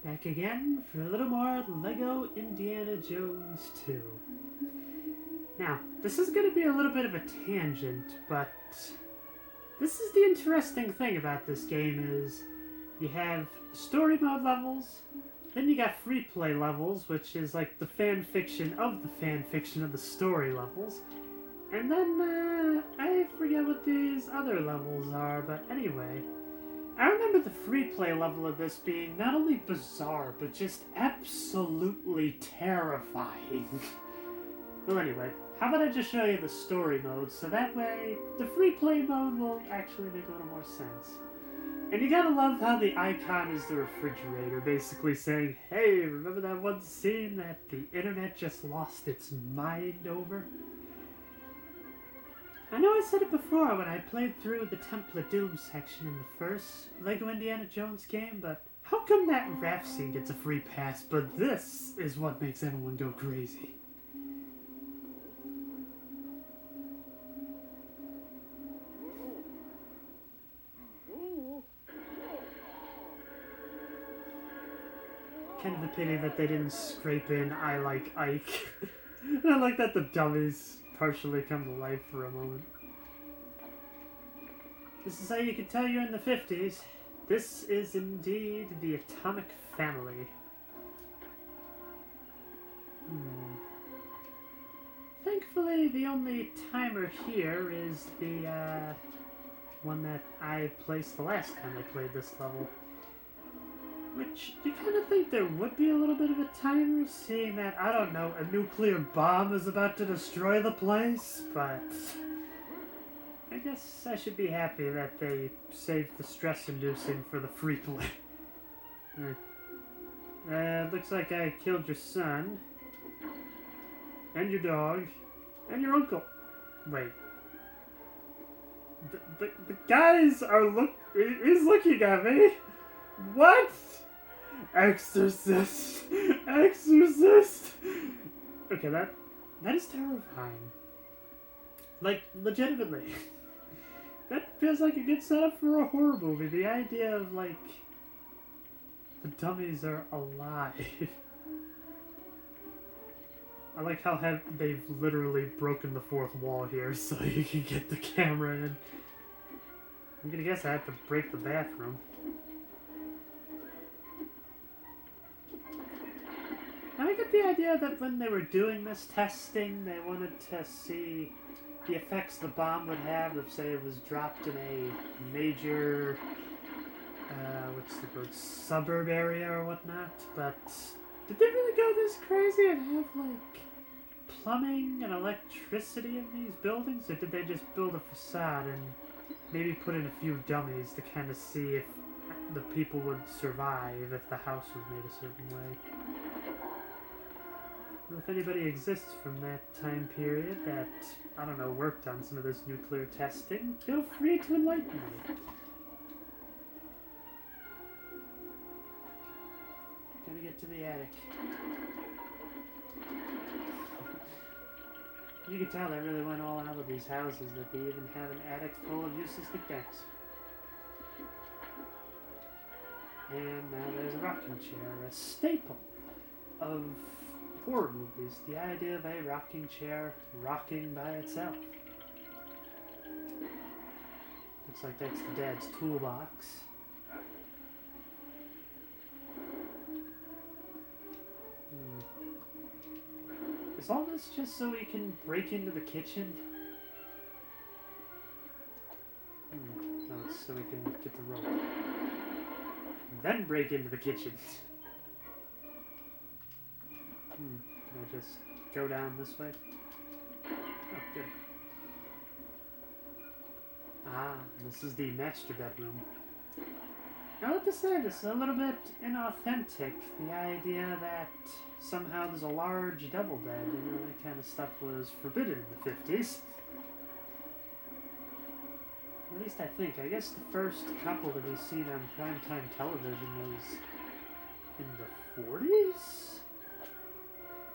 Back again for a little more Lego Indiana Jones 2. Now, this is going to be a little bit of a tangent, but this is the interesting thing about this game is you have story mode levels, then you got free play levels, which is like the fan fiction of the story levels, and then I forget what these other levels are, but anyway, I remember the free play level of this being not only bizarre, but just absolutely terrifying. Well, anyway, how about I just show you the story mode, so that way the free play mode will actually make a little more sense. And you gotta love how the icon is the refrigerator, basically saying, hey, remember that one scene that the internet just lost its mind over? I know I said it before when I played through the Temple of Doom section in the first LEGO Indiana Jones game, but how come that Raft scene gets a free pass, but this is what makes everyone go crazy? Kind of a pity that they didn't scrape in I Like Ike. And I like that the dummies partially come to life for a moment. This is how you can tell you're in the 50s. This is indeed the Atomic Family. Thankfully, the only timer here is the one that I placed the last time I played this level. Which, you kind of think there would be a little bit of a timer, seeing that, I don't know, a nuclear bomb is about to destroy the place, but I guess I should be happy that they saved the stress-inducing for the free play. Looks like I killed your son, and your dog, and your uncle. Wait. The guys are he's looking at me. What? Exorcist! Exorcist! Okay, that is terrifying. Like, legitimately. That feels like a good setup for a horror movie. The idea of, like, the dummies are alive. I like how they've literally broken the fourth wall here so you can get the camera in. I'm gonna guess I have to break the bathroom. I get the idea that when they were doing this testing, they wanted to see the effects the bomb would have if, say, it was dropped in a major, what's the word, suburb area or whatnot, but did they really go this crazy and have, like, plumbing and electricity in these buildings, or did they just build a facade and maybe put in a few dummies to kind of see if the people would survive if the house was made a certain way? Well, if anybody exists from that time period that, I don't know, worked on some of this nuclear testing, feel free to enlighten me. Gotta get to the attic. You can tell they really went all out with these houses, that they even have an attic full of useless knickknacks. And now there's a rocking chair, a staple of horror movies. The idea of a rocking chair rocking by itself. Looks like that's the dad's toolbox. Is all this just so we can break into the kitchen? No, it's so we can get the rope. And then break into the kitchen. Can I just go down this way? Oh, good. Ah, this is the master bedroom. I have to say, this is a little bit inauthentic. The idea that somehow there's a large double bed, that kind of stuff was forbidden in the 50s. At least I think. I guess the first couple to be seen on primetime television was in the 40s?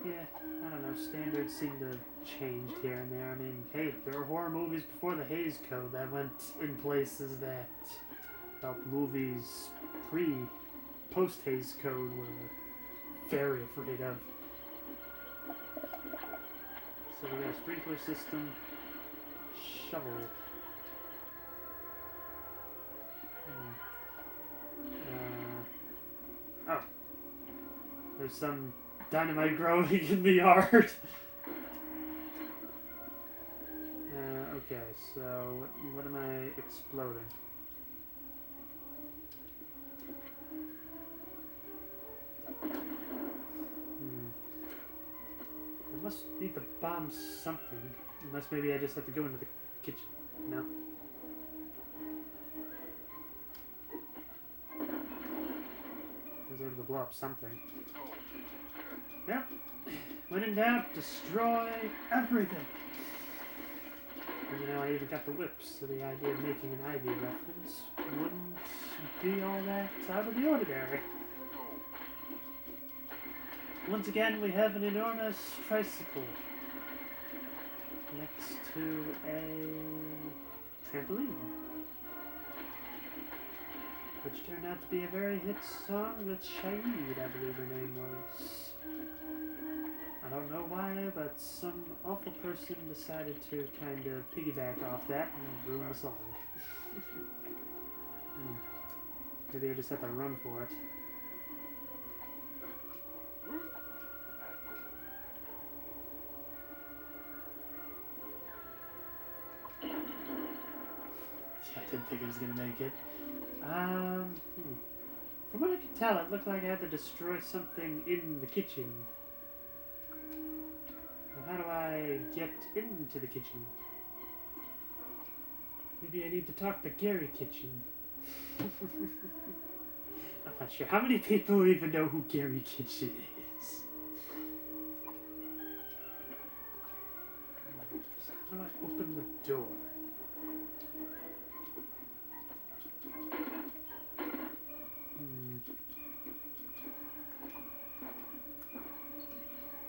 Yeah, I don't know, standards seem to have changed here and there. I mean, hey, there were horror movies before the Hays Code that went in places that felt movies pre post-haze code we're very afraid of. So we got a sprinkler system, shovel. Oh. There's some dynamite growing in the yard. Okay, so what am I exploding? I must need to bomb something. Unless maybe I just have to go into the kitchen. No? I was able to blow up something. Yep. When in doubt, destroy everything. And you know, I even got the whips, so the idea of making an Ivy reference wouldn't be all that out of the ordinary. Once again, we have an enormous tricycle next to a trampoline, which turned out to be a very hit song with Shaheed, I believe her name was. I don't know why, but some awful person decided to kind of piggyback off that and ruin the song. Maybe I just have to run for it. I didn't think it was going to make it. From what I could tell, it looked like I had to destroy something in the kitchen. How do I get into the kitchen? Maybe I need to talk to Gary Kitchen. I'm not sure. How many people even know who Gary Kitchen is? How do I open the door?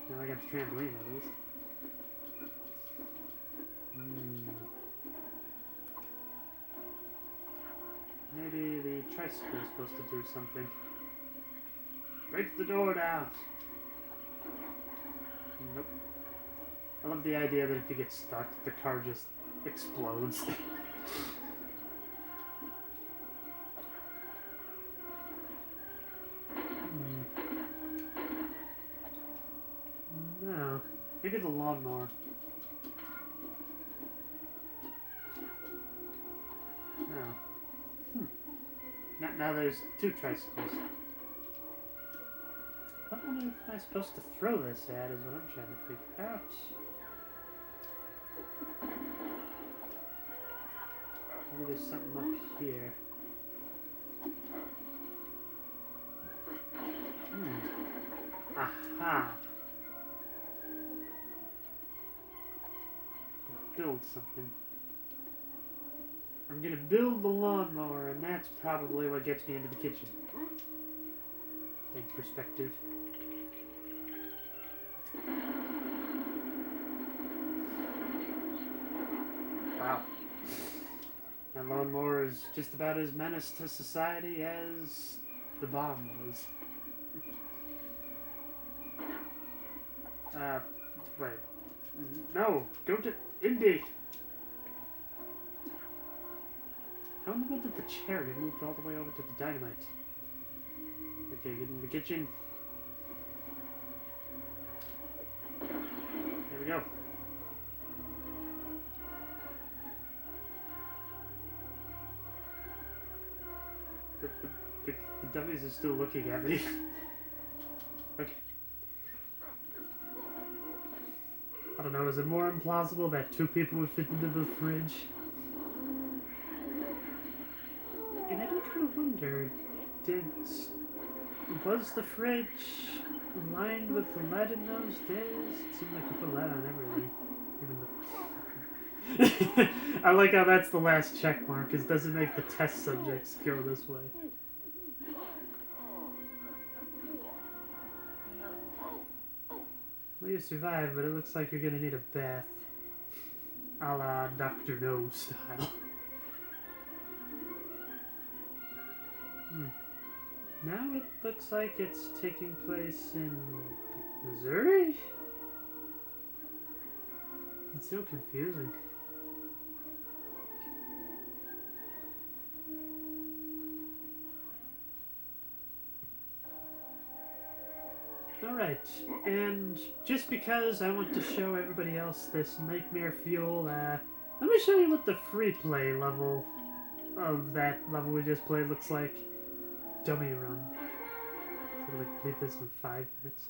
Now I got the trampoline at least. Maybe the tricycle is supposed to do something. Break the door down! Nope. I love the idea that if you get stuck, the car just explodes. No. Maybe the lawnmower. No. Now there's two tricycles. What on earth am I supposed to throw this at is what I'm trying to figure out. Maybe there's something up here. Aha! Build something. I'm gonna build the lawnmower, and that's probably what gets me into the kitchen. Think perspective. Wow. That lawnmower is just about as menace to society as the bomb was. Wait. No! Go to Indy! How in the world did the chair get moved all the way over to the dynamite? Okay, get in the kitchen. There we go. The dummies are still looking at me. Okay. I don't know, is it more implausible that two people would fit into the fridge? And I do kind of wonder, was the fridge lined with lead in those days? It seemed like you put lead on everything. Even the... I like how that's the last check mark, because it doesn't make the test subjects go this way. Well, you survived, but it looks like you're gonna need a bath. A la Dr. No style. Now it looks like it's taking place in Missouri? It's so confusing. Alright, and just because I want to show everybody else this nightmare fuel, let me show you what the free play level of that level we just played looks like. Dummy run. So we'll complete this in 5 minutes.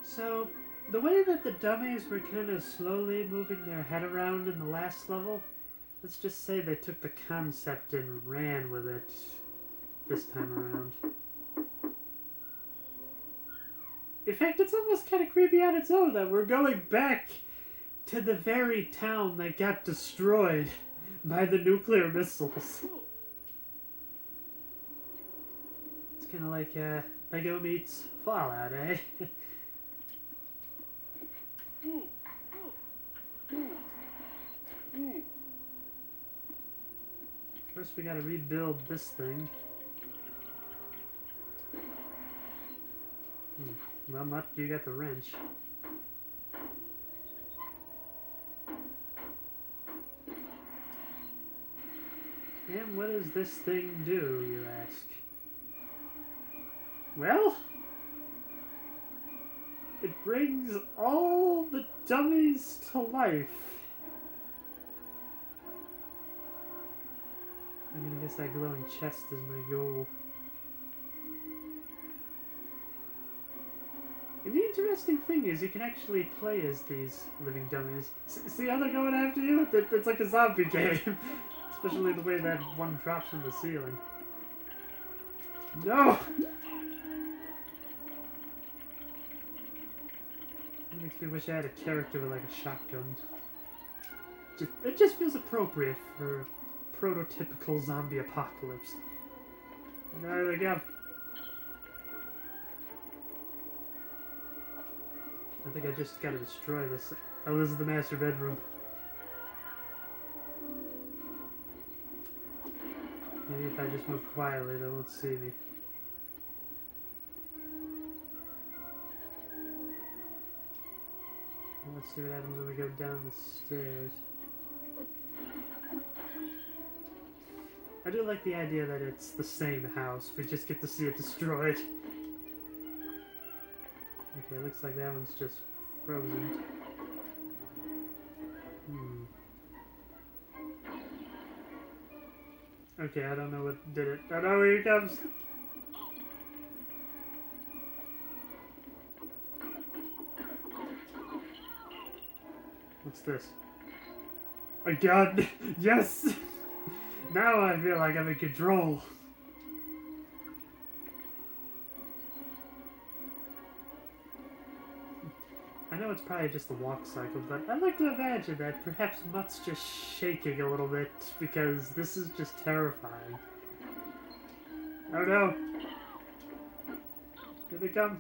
So, the way that the dummies were kind of slowly moving their head around in the last level, let's just say they took the concept and ran with it this time around. In fact, it's almost kind of creepy on its own that we're going back to the very town that got destroyed by the nuclear missiles. It's kind of like Lego meets Fallout, eh? First we gotta rebuild this thing. Well, Mutt, you got the wrench. And what does this thing do, you ask? Well, it brings all the dummies to life. I mean, I guess that glowing chest is my goal. And the interesting thing is you can actually play as these living dummies. See how they're going after you? It's like a zombie game. Especially the way that one drops from the ceiling. No! It makes me wish I had a character with like a shotgun. It just feels appropriate for prototypical zombie apocalypse. And there they go. I think I just gotta destroy this. Oh, this is the master bedroom. Maybe if I just move quietly, they won't see me. Let's see what happens when we go down the stairs. I do like the idea that it's the same house. We just get to see it destroyed. Okay, looks like that one's just frozen. Okay, I don't know what did it. Oh no, here he comes! What's this? A gun! Yes! Now I feel like I'm in control. I know it's probably just the walk cycle, but I'd like to imagine that perhaps Mutt's just shaking a little bit because this is just terrifying. Oh no! Here they come!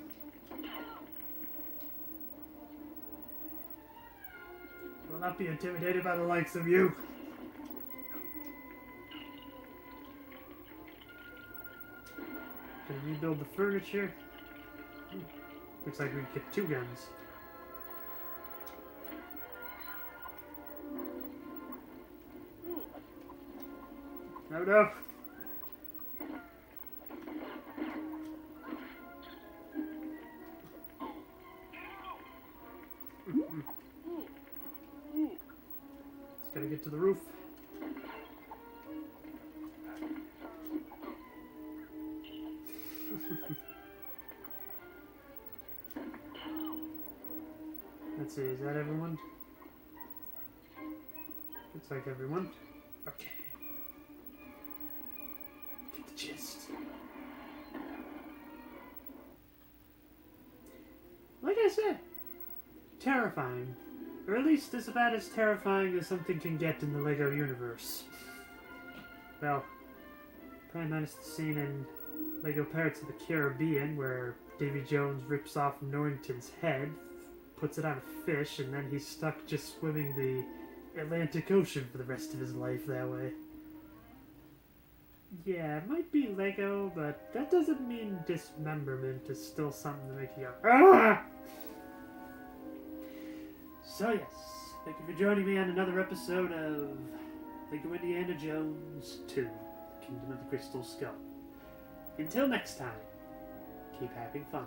Will not be intimidated by the likes of you! Gonna rebuild the furniture. Looks like we can get 2 guns. No, no. Just gotta get to the roof. Let's see, is that everyone? Looks like everyone. Okay. Get the gist. Like I said, terrifying. Or at least as about as terrifying as something can get in the LEGO universe. Well, probably minus the scene in LEGO Pirates of the Caribbean where Davy Jones rips off Norrington's head, puts it on a fish, and then he's stuck just swimming the Atlantic Ocean for the rest of his life that way. Yeah, it might be Lego, but that doesn't mean dismemberment is still something to make you go, ah! So yes, thank you for joining me on another episode of Lego Indiana Jones 2, Kingdom of the Crystal Skull. Until next time, keep having fun.